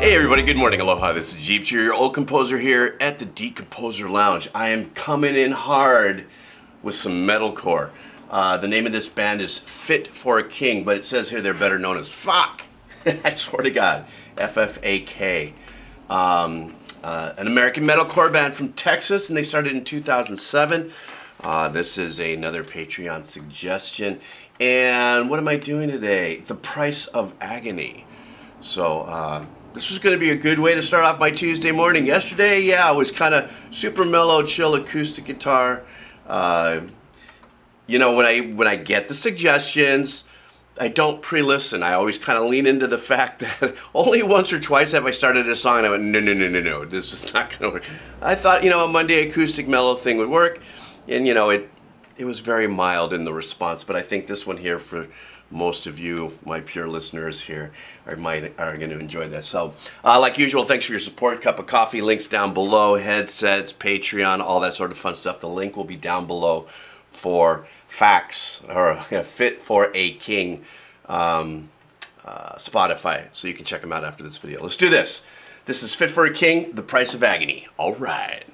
Hey everybody, good morning, aloha, this is Geebz here, your old composer here at the Decomposer Lounge. I am coming in hard with some metalcore. The name of this band is Fit for a King, but it says here they're better known as Fuck. I swear to God, F-F-A-K. An American metalcore band from Texas, and they started in 2007. This is another Patreon suggestion. And what am I doing today? The Price of Agony. So, this was going to be a good way to start off my Tuesday morning. Yesterday, yeah, it was kind of super mellow, chill acoustic guitar. You know, when I get the suggestions, I don't pre-listen. I always kind of lean into the fact that only once or twice have I started a song and I went, no, this is not going to work. I thought, a Monday acoustic mellow thing would work, and it was very mild in the response, but I think this one here for most of you, my pure listeners here, are going to enjoy this. So, like usual, thanks for your support. Cup of coffee, links down below, headsets, Patreon, all that sort of fun stuff. The link will be down below for Facts, or Fit for a King, Spotify, so you can check them out after this video. Let's do this. This is Fit for a King, The Price of Agony. All right.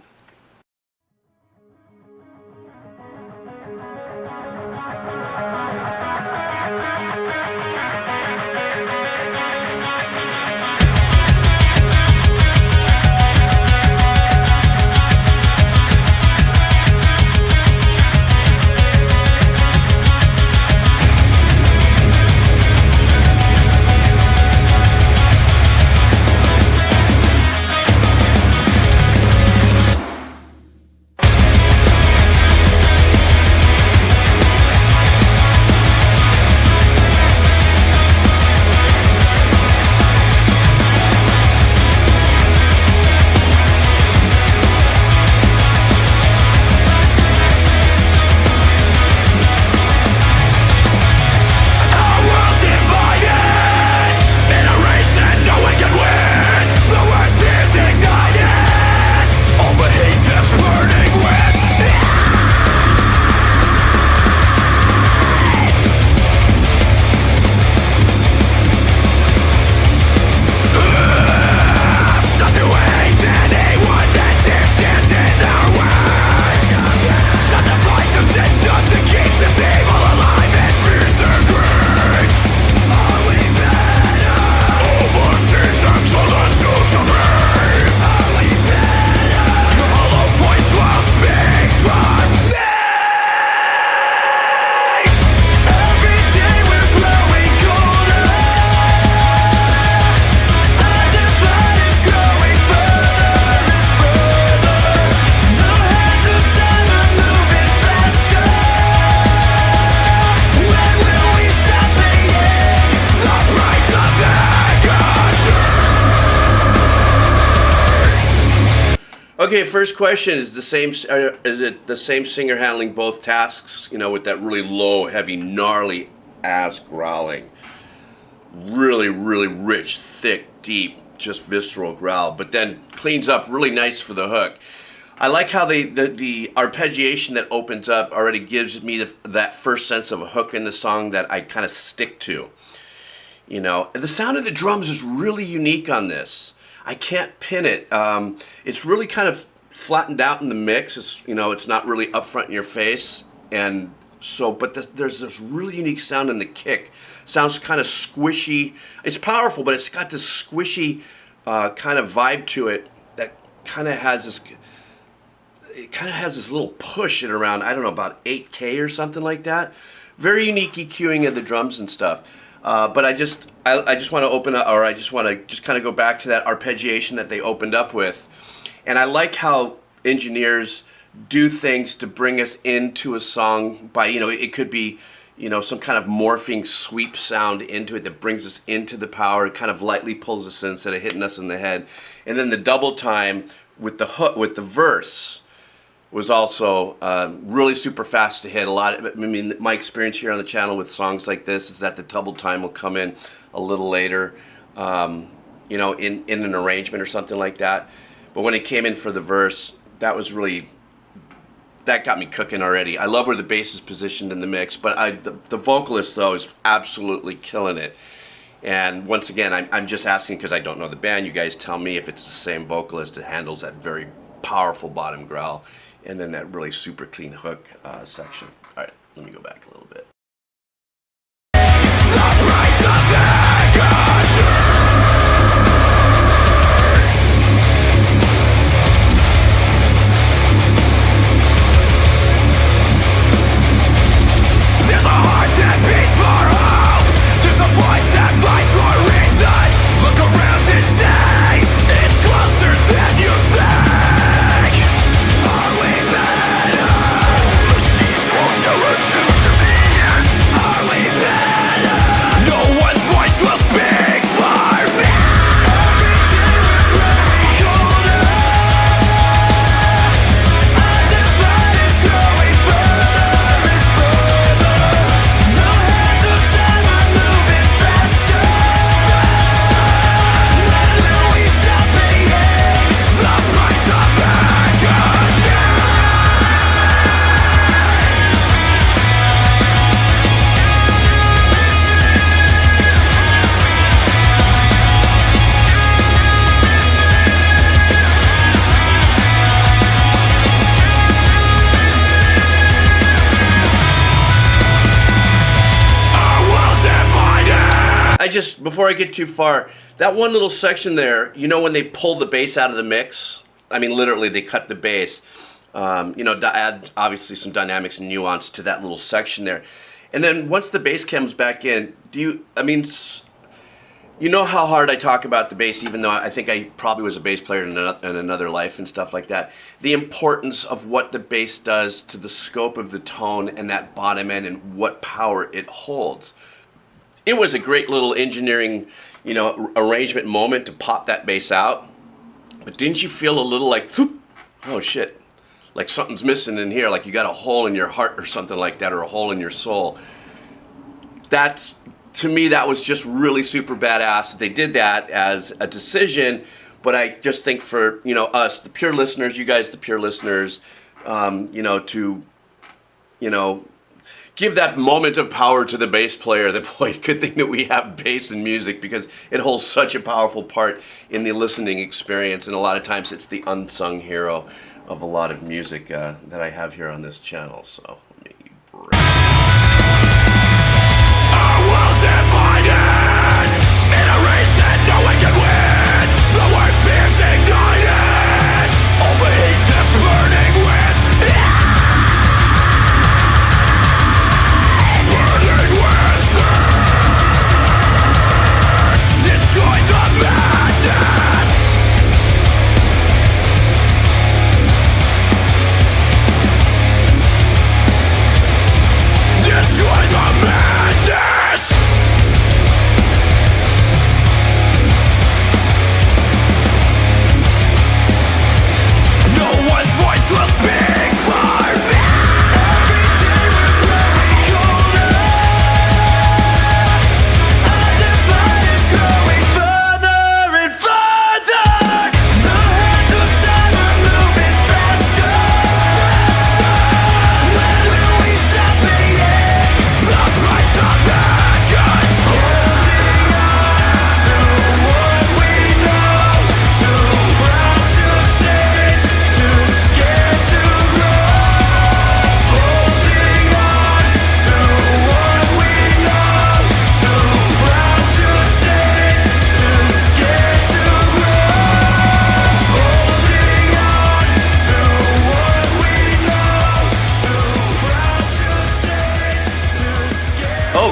Okay, first question is it the same singer handling both tasks? With that really low, heavy, gnarly ass growling, really, really rich, thick, deep, just visceral growl, but then cleans up really nice for the hook. I like how the arpeggiation that opens up already gives me that first sense of a hook in the song that I kind of stick to. The sound of the drums is really unique on this. I can't pin it. It's really kind of flattened out in the mix. It's not really up front in your face, and so. But there's this really unique sound in the kick. Sounds kind of squishy. It's powerful, but it's got this squishy kind of vibe to it that kind of has this. It kind of has this little push at around, I don't know, about 8K or something like that. Very unique EQing of the drums and stuff. But I just want to open up, or I just want to just kind of go back to that arpeggiation that they opened up with. And I like how engineers do things to bring us into a song by, it could be, some kind of morphing sweep sound into it that brings us into the power. It kind of lightly pulls us in instead of hitting us in the head. And then the double time with the hook, with the verse, was also really super fast to hit. My experience here on the channel with songs like this is that the double time will come in a little later, in an arrangement or something like that. But when it came in for the verse, that got me cooking already. I love where the bass is positioned in the mix, but the vocalist though is absolutely killing it. And once again, I'm just asking because I don't know the band. You guys tell me if it's the same vocalist that handles that very powerful bottom growl and then that really super clean hook section. All right, let me go back a little bit. Before I get too far, that one little section there, you know, when they pull the bass out of the mix, I mean, literally, they cut the bass, you know, to add obviously some dynamics and nuance to that little section there. And then once the bass comes back in, you know how hard I talk about the bass, even though I think I probably was a bass player in another life and stuff like that. The importance of what the bass does to the scope of the tone and that bottom end and what power it holds. It was a great little engineering, you know, arrangement moment to pop that bass out. But didn't you feel a little like, whoop, oh shit, like something's missing in here, like you got a hole in your heart or something like that, or a hole in your soul? That's, to me, that was just really super badass. They did that as a decision, but I just think for, you know, us, the pure listeners, you guys, the pure listeners, you know, to, you know, give that moment of power to the bass player. That, boy, good thing that we have bass in music, because it holds such a powerful part in the listening experience, and a lot of times it's the unsung hero of a lot of music that I have here on this channel. So let me break. Our world's divided in a race that no one can win. The worst fears ignited, all the hate that's burning with.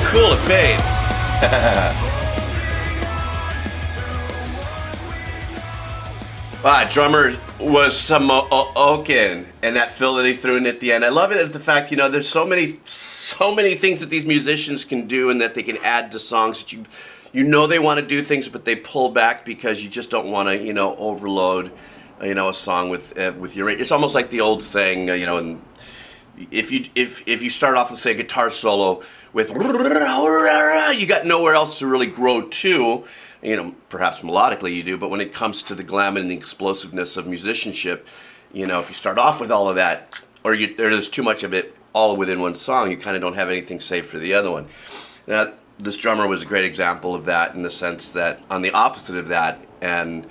Cool, it fades. Drummer was some Oaken, and that fill that he threw in at the end. I love it at the fact, you know, there's so many things that these musicians can do and that they can add to songs that you know they want to do things, but they pull back because you just don't want to, you know, overload, you know, a song with your. It's almost like the old saying, you know, and if you start off with, say, a guitar solo with, you got nowhere else to really grow to. You know, perhaps melodically you do, but when it comes to the glam and the explosiveness of musicianship, you know, if you start off with all of that, or there's too much of it all within one song, you kind of don't have anything saved for the other one. Now, this drummer was a great example of that, in the sense that on the opposite of that, and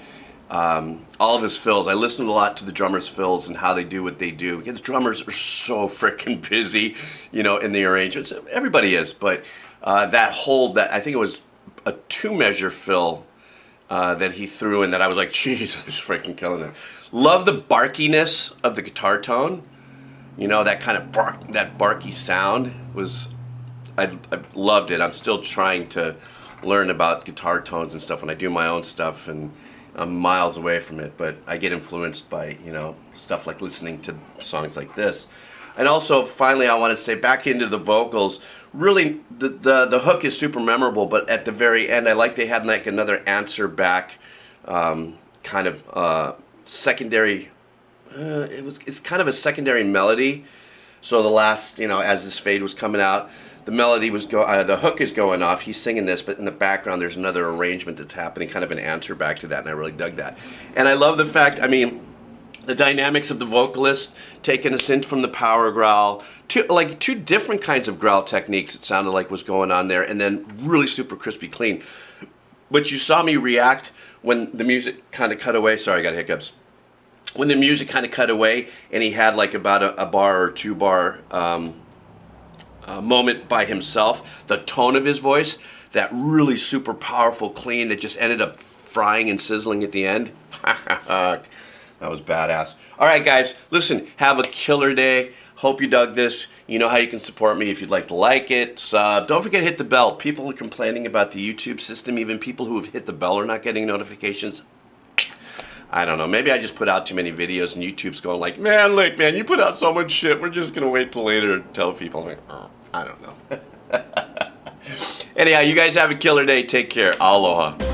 all of his fills, I listened a lot to the drummers' fills and how they do what they do, because drummers are so freaking busy, you know, in the arrangements. Everybody is, but that I think it was a 2-measure fill that he threw in, that I was like, jeez, he's freaking killing it. Love the barkiness of the guitar tone. You know, that kind of that barky sound was, I loved it. I'm still trying to learn about guitar tones and stuff when I do my own stuff, and I'm miles away from it, but I get influenced by, you know, stuff like listening to songs like this. And also, finally, I want to say, back into the vocals, really, the hook is super memorable, but at the very end, I like they had like another answer back, kind of secondary, it's kind of a secondary melody. So the last, you know, as this fade was coming out, the melody was the hook is going off, he's singing this, but in the background there's another arrangement that's happening, kind of an answer back to that, and I really dug that. And I love the fact, I mean, the dynamics of the vocalist taking us in from the power growl to like 2 different kinds of growl techniques, it sounded like was going on there, and then really super crispy clean. But you saw me react when the music kind of cut away. Sorry, I got hiccups. When the music kind of cut away and he had like about a bar or 2 bar moment by himself, the tone of his voice, that really super powerful clean that just ended up frying and sizzling at the end. That was badass. All right, guys, listen, have a killer day. Hope you dug this. You know how you can support me if you'd like it, sub. Don't forget to hit the bell. People are complaining about the YouTube system. Even people who have hit the bell are not getting notifications. I don't know. Maybe I just put out too many videos and YouTube's going like, man, look, man, you put out so much shit. We're just going to wait till later to tell people. I'm like, oh, I don't know. Anyhow, you guys have a killer day. Take care. Aloha.